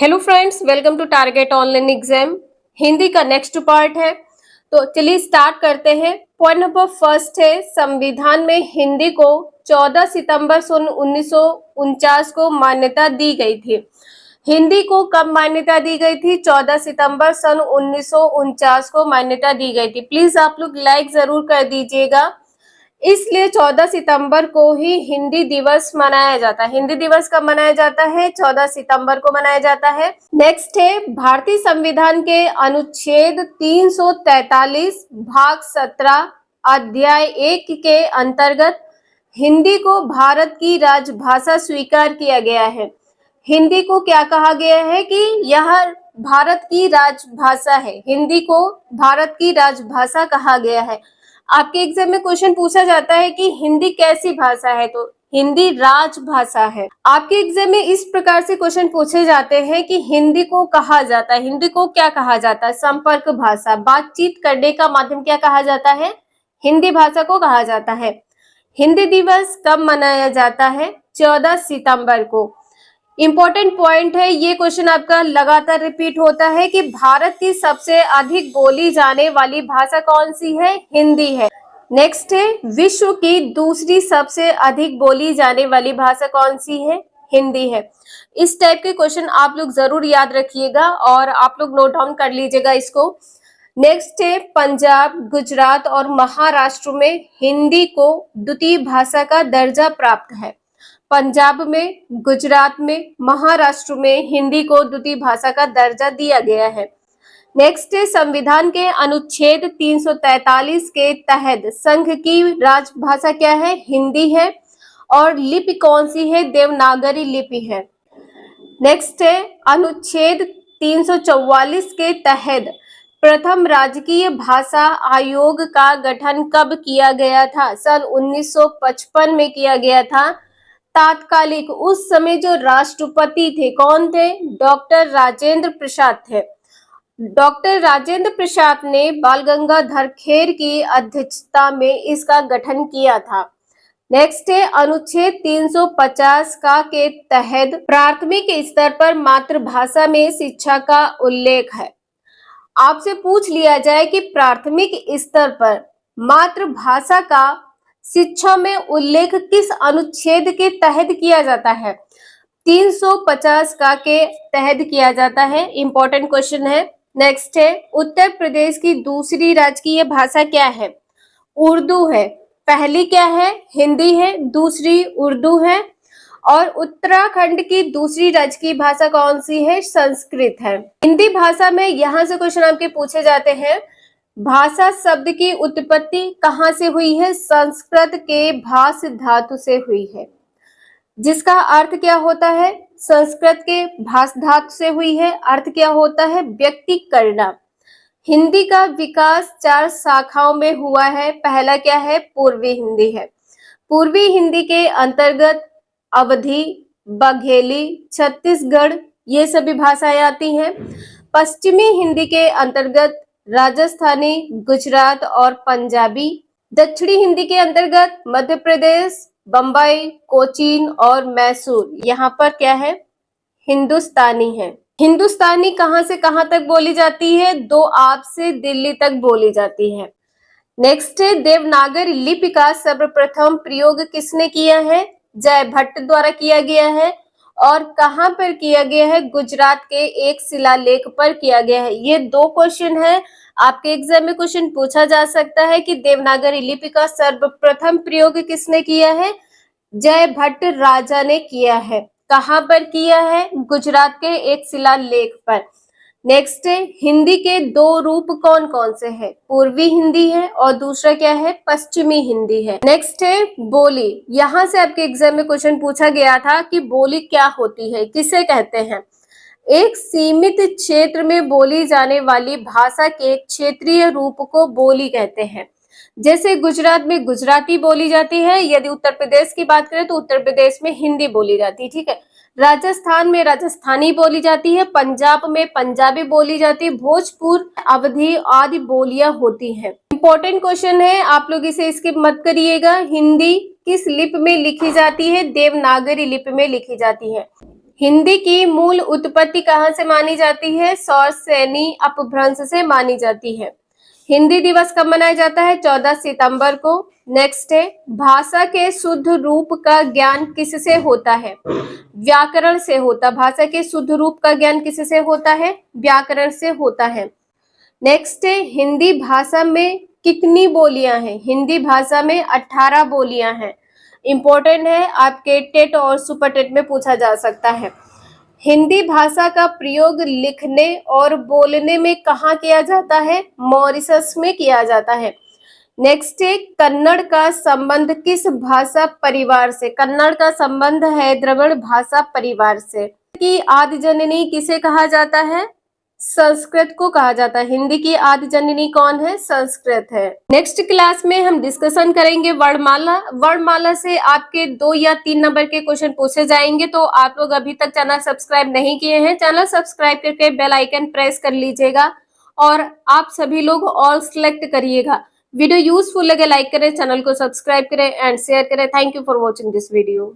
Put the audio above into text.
Hello friends, welcome to Target Online Exam. Hindi का next part है, तो चलिए स्टार्ट करते हैं। पॉइंट नंबर फर्स्ट है, संविधान में हिंदी को 14 सितंबर सन 1949 को मान्यता दी गई थी। हिंदी को कब मान्यता दी गई थी? 14 सितंबर सन 1949 को मान्यता दी गई थी। प्लीज आप लोग लाइक जरूर कर दीजिएगा। इसलिए 14 सितंबर को ही हिंदी दिवस मनाया जाता है। हिंदी दिवस कब मनाया जाता है? 14 सितंबर को मनाया जाता है। नेक्स्ट है, भारतीय संविधान के अनुच्छेद 343 भाग 17 अध्याय 1 के अंतर्गत हिंदी को भारत की राजभाषा स्वीकार किया गया है। हिंदी को क्या कहा गया है कि यह भारत की राजभाषा है। हिंदी को भारत की राजभाषा कहा गया है। आपके एग्जाम में क्वेश्चन पूछा जाता है कि हिंदी कैसी भाषा है, तो हिंदी राजभाषा है। आपके एग्जाम में इस प्रकार से क्वेश्चन पूछे जाते हैं कि हिंदी को कहा जाता है, हिंदी को क्या कहा जाता है? संपर्क भाषा, बातचीत करने का माध्यम क्या कहा जाता है? हिंदी भाषा को कहा जाता है। हिंदी दिवस कब मनाया जाता है? 14 सितंबर को। इंपॉर्टेंट पॉइंट है, ये क्वेश्चन आपका लगातार रिपीट होता है कि भारत की सबसे अधिक बोली जाने वाली भाषा कौन सी है? हिंदी है। नेक्स्ट है, विश्व की दूसरी सबसे अधिक बोली जाने वाली भाषा कौन सी है? हिंदी है। इस टाइप के क्वेश्चन आप लोग जरूर याद रखिएगा और आप लोग नोट डाउन कर लीजिएगा इसको। नेक्स्ट है, पंजाब, गुजरात और महाराष्ट्र में हिंदी को द्वितीय भाषा का दर्जा प्राप्त है। पंजाब में, गुजरात में, महाराष्ट्र में हिंदी को द्वितीय भाषा का दर्जा दिया गया है। नेक्स्ट है, संविधान के अनुच्छेद 343 के तहत संघ की राजभाषा क्या है? हिंदी है। और लिपि कौन सी है? देवनागरी लिपि है। नेक्स्ट है, अनुच्छेद 344 के तहत प्रथम राजकीय भाषा आयोग का गठन कब किया गया था? सन 1955 में किया गया था। तात्कालिक उस समय जो राष्ट्रपति थे कौन थे? डॉक्टर राजेंद्र प्रसाद थे। डॉक्टर राजेंद्र प्रसाद ने बाल गंगाधर खेर की अध्यक्षता में इसका गठन किया था। नेक्स्ट है, अनुच्छेद 350 का के तहत प्राथमिक स्तर पर मातृभाषा में शिक्षा का उल्लेख है। आपसे पूछ लिया जाए कि प्राथमिक स्तर पर मातृभाषा का शिक्षा में उल्लेख किस अनुच्छेद के तहत किया जाता है? 350 का के तहत किया जाता है। इंपॉर्टेंट क्वेश्चन है। नेक्स्ट है, उत्तर प्रदेश की दूसरी राजकीय भाषा क्या है? उर्दू है। पहली क्या है? हिंदी है, दूसरी उर्दू है। और उत्तराखंड की दूसरी राजकीय भाषा कौन सी है? संस्कृत है। हिंदी भाषा में यहां से क्वेश्चन आपके पूछे जाते हैं, भाषा शब्द की उत्पत्ति कहाँ से हुई है? संस्कृत के भाष धातु से हुई है, जिसका अर्थ क्या होता है? संस्कृत के भाष धातु से हुई है। अर्थ क्या होता है? व्यक्ति करना। हिंदी का विकास 4 शाखाओं में हुआ है। पहला क्या है? पूर्वी हिंदी है। पूर्वी हिंदी के अंतर्गत अवधी, बघेली, छत्तीसगढ़ ये सभी भाषाएं आती हैं। पश्चिमी हिंदी के अंतर्गत राजस्थानी, गुजरात और पंजाबी। दक्षिणी हिंदी के अंतर्गत मध्य प्रदेश, बम्बई, कोचीन और मैसूर। यहाँ पर क्या है? हिंदुस्तानी है। हिंदुस्तानी कहाँ से कहाँ तक बोली जाती है? 2 आप से दिल्ली तक बोली जाती है। नेक्स्ट है, देवनागरी लिपि का सर्वप्रथम प्रयोग किसने किया है? जयभट्ट द्वारा किया गया है। और कहां पर किया गया है? गुजरात के एक शिलालेख पर किया गया है। ये 2 क्वेश्चन है, आपके एग्जाम में क्वेश्चन पूछा जा सकता है कि देवनागरी लिपि का सर्वप्रथम प्रयोग किसने किया है? जयभट्ट राजा ने किया है। कहां पर किया है? गुजरात के एक शिलालेख पर। नेक्स्ट है, हिंदी के 2 रूप कौन कौन से हैं? पूर्वी हिंदी है और दूसरा क्या है? पश्चिमी हिंदी है। नेक्स्ट है, बोली। यहाँ से आपके एग्जाम में क्वेश्चन पूछा गया था कि बोली क्या होती है, किसे कहते हैं? एक सीमित क्षेत्र में बोली जाने वाली भाषा के क्षेत्रीय रूप को बोली कहते हैं। जैसे गुजरात में गुजराती बोली जाती है, यदि उत्तर प्रदेश की बात करें तो उत्तर प्रदेश में हिंदी बोली जाती है, ठीक है। राजस्थान में राजस्थानी बोली जाती है, पंजाब में पंजाबी बोली जाती है, भोजपुर, अवधी आदि बोलियां होती हैं। इंपॉर्टेंट क्वेश्चन है, आप लोग इसे स्किप मत करिएगा। हिंदी किस लिपि में लिखी जाती है? देवनागरी लिपि में लिखी जाती है। हिंदी की मूल उत्पत्ति कहाँ से मानी जाती है? सौरसेनी अपभ्रंश से मानी जाती है। हिंदी दिवस कब मनाया जाता है? 14 सितंबर को। नेक्स्ट है, भाषा के शुद्ध रूप का ज्ञान किससे होता है? व्याकरण से होता। भाषा के शुद्ध रूप का ज्ञान किससे होता है? व्याकरण से होता है। नेक्स्ट है, हिंदी भाषा में कितनी बोलियां हैं? हिंदी भाषा में 18 बोलियां हैं। इंपॉर्टेंट है, आपके टेट और सुपर टेट में पूछा जा सकता है। हिंदी भाषा का प्रयोग लिखने और बोलने में कहाँ किया जाता है? मॉरिशस में किया जाता है। नेक्स्ट है, कन्नड़ का संबंध किस भाषा परिवार से? कन्नड़ का संबंध है द्रविड़ भाषा परिवार से। की आदि जननी किसे कहा जाता है? संस्कृत को कहा जाता है। हिंदी की आदि जननी कौन है? संस्कृत है। नेक्स्ट क्लास में हम डिस्कशन करेंगे वर्णमाला। वर्णमाला से आपके 2 या 3 नंबर के क्वेश्चन पूछे जाएंगे। तो आप लोग अभी तक चैनल सब्सक्राइब नहीं किए हैं, चैनल सब्सक्राइब करके बेल आइकन प्रेस कर लीजिएगा और आप सभी लोग ऑल सेलेक्ट करिएगा। वीडियो यूजफुल लगे लाइक करें, चैनल को सब्सक्राइब करें एंड शेयर करें। Thank you for watching this video.